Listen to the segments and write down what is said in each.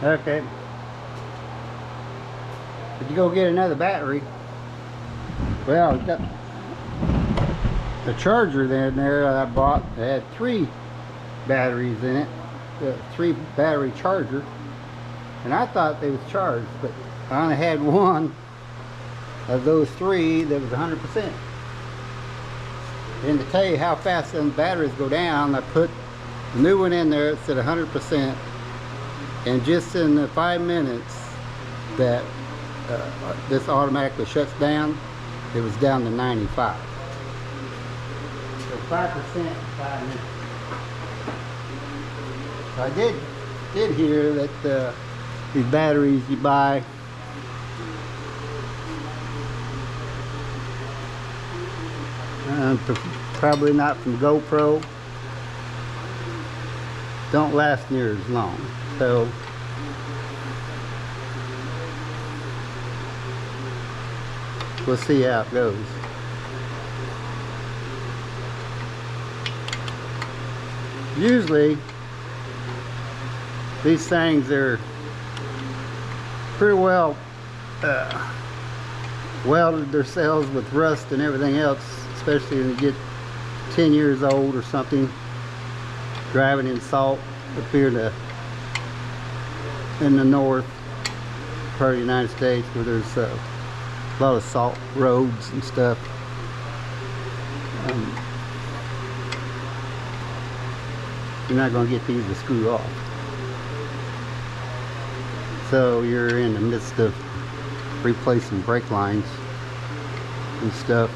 Okay. Did you go get another battery? Well, got the charger in there I bought. It had 3 batteries in it. The 3 battery charger. And I thought they was charged, but I only had one of those 3 that was 100%. And to tell you how fast them batteries go down, I put a new one in there. It's at 100%. And just in the 5 minutes that this automatically shuts down, it was down to 95. So 5% in 5 minutes. So I did hear that these batteries you buy, probably not from GoPro, don't last near as long. So we'll see how it goes. Usually these things are pretty well welded themselves with rust and everything else, especially when you get 10 years old or something, driving in salt up here in the north part of the United States, where there's a lot of salt roads and stuff. You're not going to get these to screw off. So you're in the midst of replacing brake lines and stuff.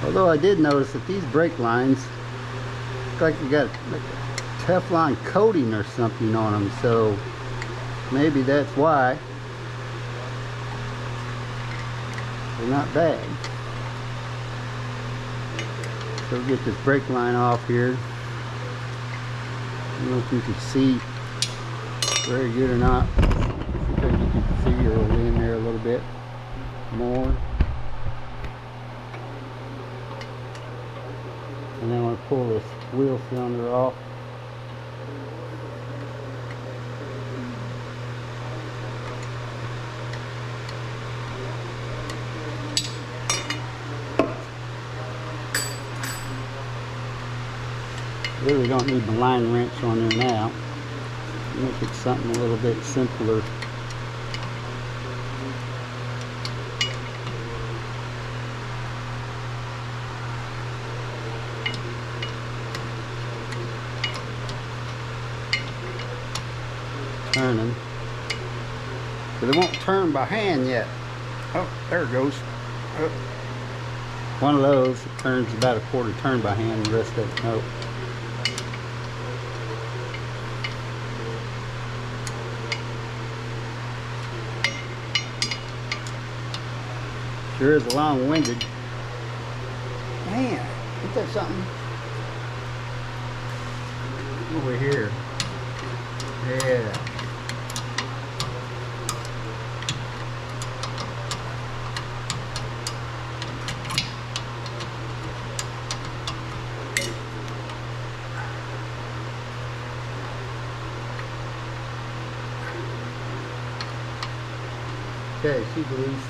Although I did notice that these brake lines look like they got like a Teflon coating or something on them, so maybe that's why they're not bad. So we'll get this brake line off here. I don't know if you can see very good or not. Because you can see you're in there a little bit more. And then I'm going to pull this wheel cylinder off. Really don't need the line wrench on there now. Make it something a little bit simpler. Turning. But it won't turn by hand yet. Oh, there it goes. Oh. One of those, it turns about a quarter turn by hand, the rest of it, no. Sure is long-winded. Man, ain't that something? Over here. Yeah. Okay, she believes.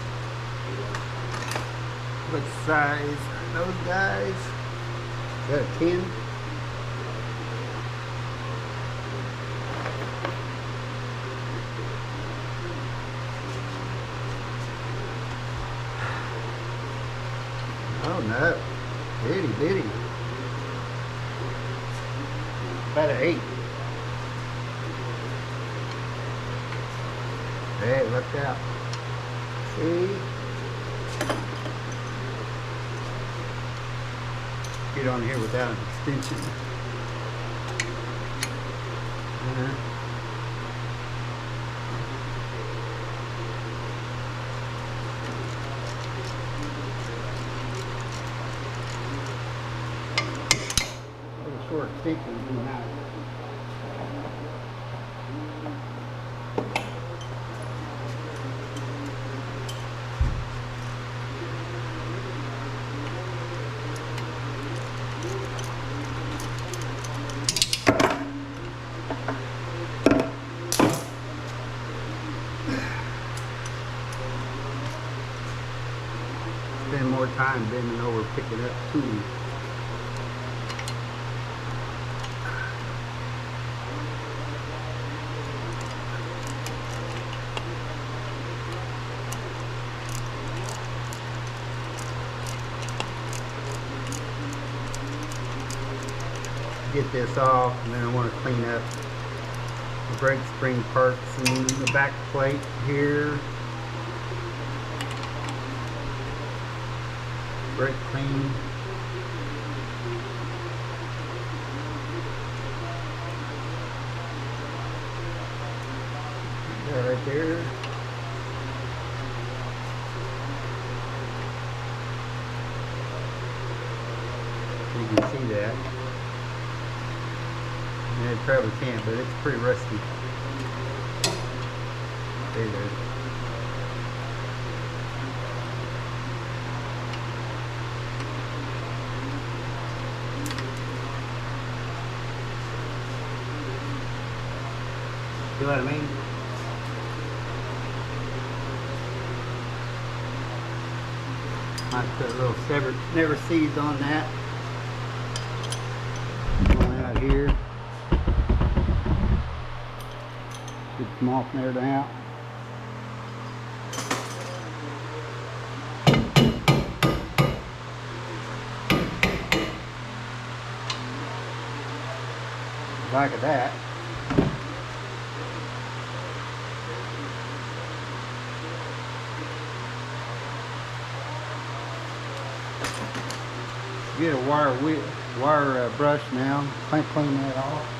What size are those guys? Is that a 10? Oh no, bitty bitty. About an 8. Hey, look out. See? Get on here without an extension. Little short extension would be nice. time bending over picking up tools. Get this off, and then I want to clean up the brake spring parts and the back plate here. Brake clean. That right there. You can see that. Yeah, you probably can't, but it's pretty rusty. There it is. You know what I mean? Might put a little never seized on that. Going out here. Get them off and everything out. Back of that. Get a wire brush now. Clean that off.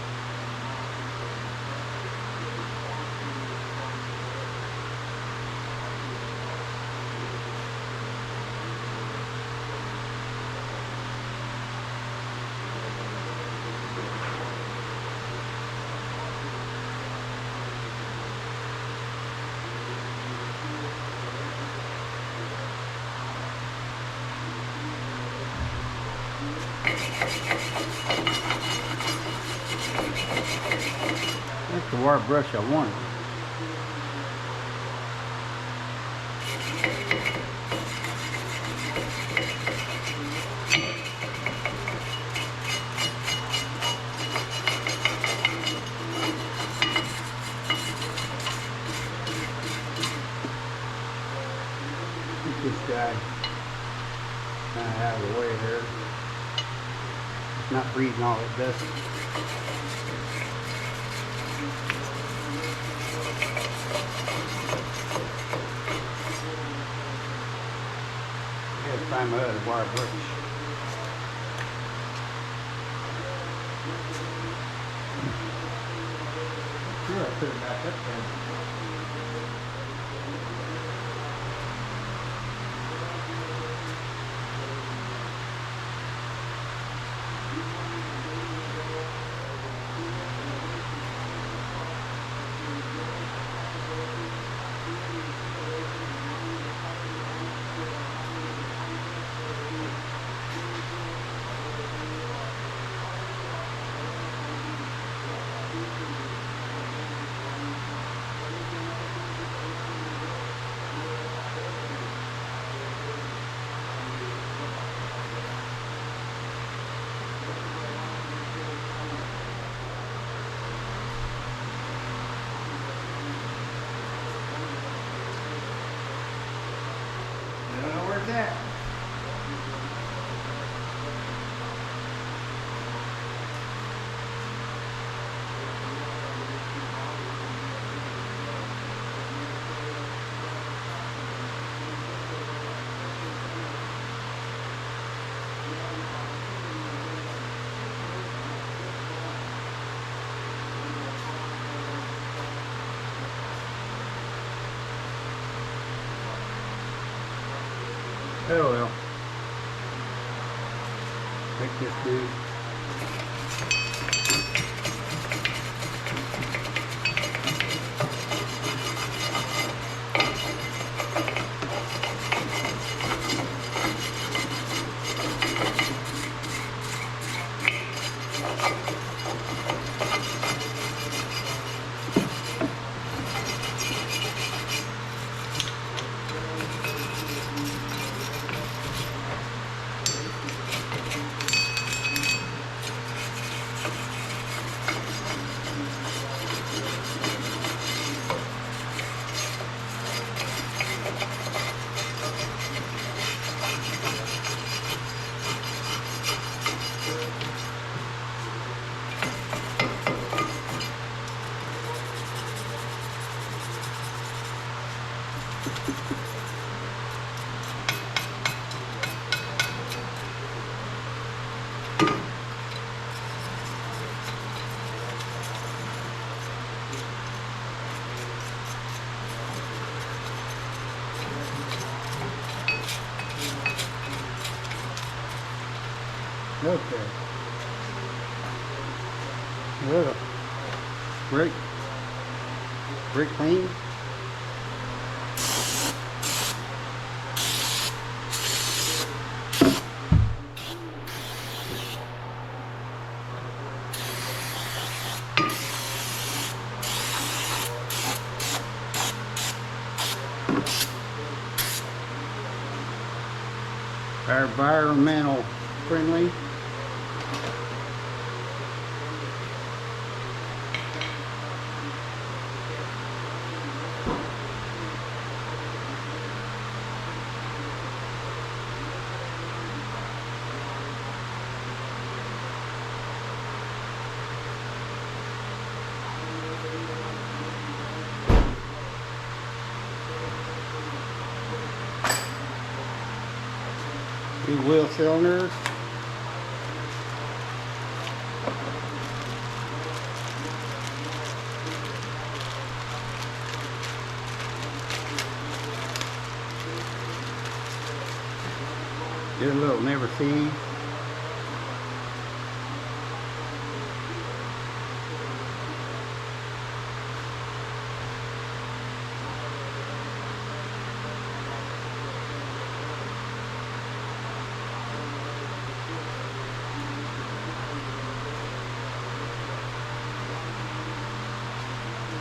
That's the wire brush I wanted. Get this guy kind of out of the way here. It's not breathing all it does. I gotta find my other wire brush. Sure, I put it back up there. That. Oh well. Make this do. Okay. Well, brake clean. Environmental friendly. Two wheel cylinders. Get a little never seen.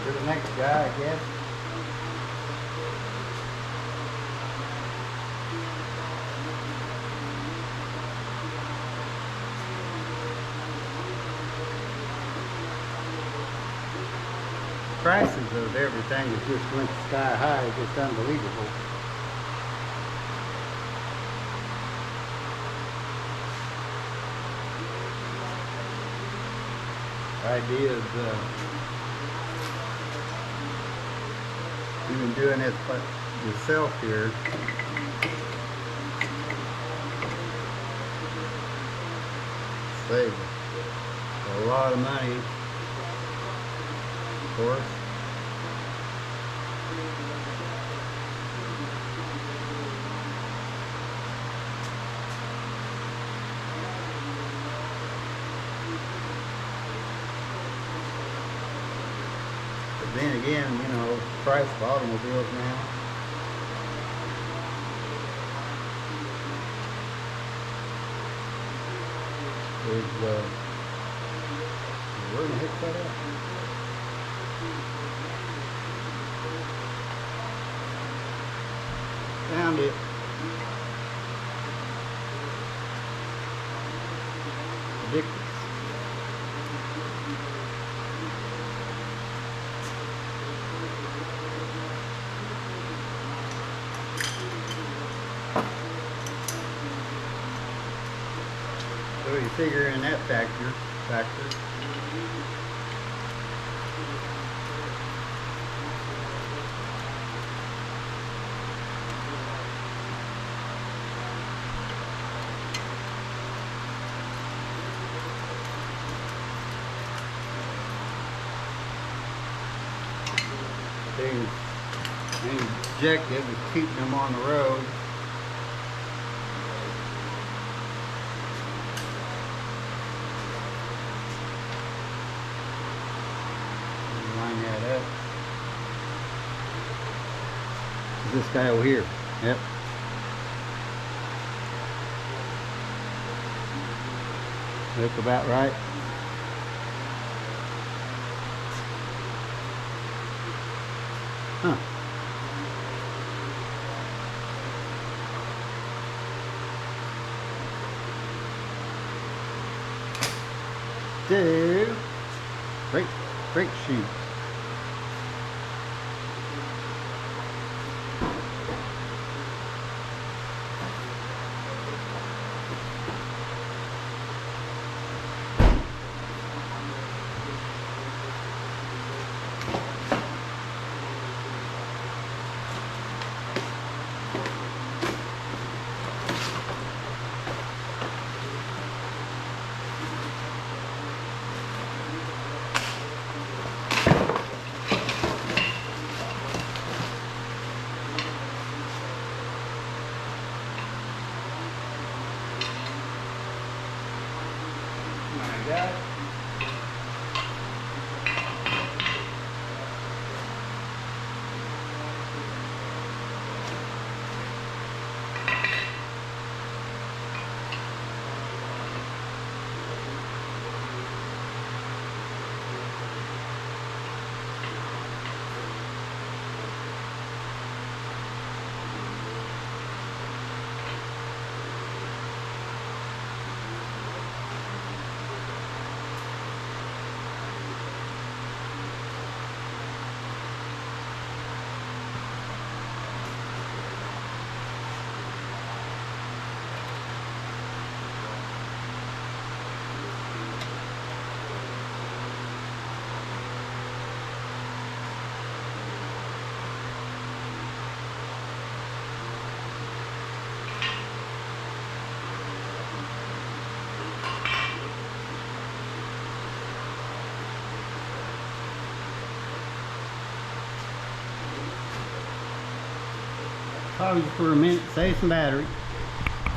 To the next guy, I guess. Prices of everything has just went sky high. It's just unbelievable. Idea is even doing this yourself here. Save a lot of money, of course. But then again, you know, price of automobiles now. Is where the heck's that at? Found it. Ridiculous. So you figure in that factor. They inject it and keep them on the road. Line that up. This guy over here. Yep. Look about right. Huh. Two brake shoes. got it? Pause for a minute, save some battery.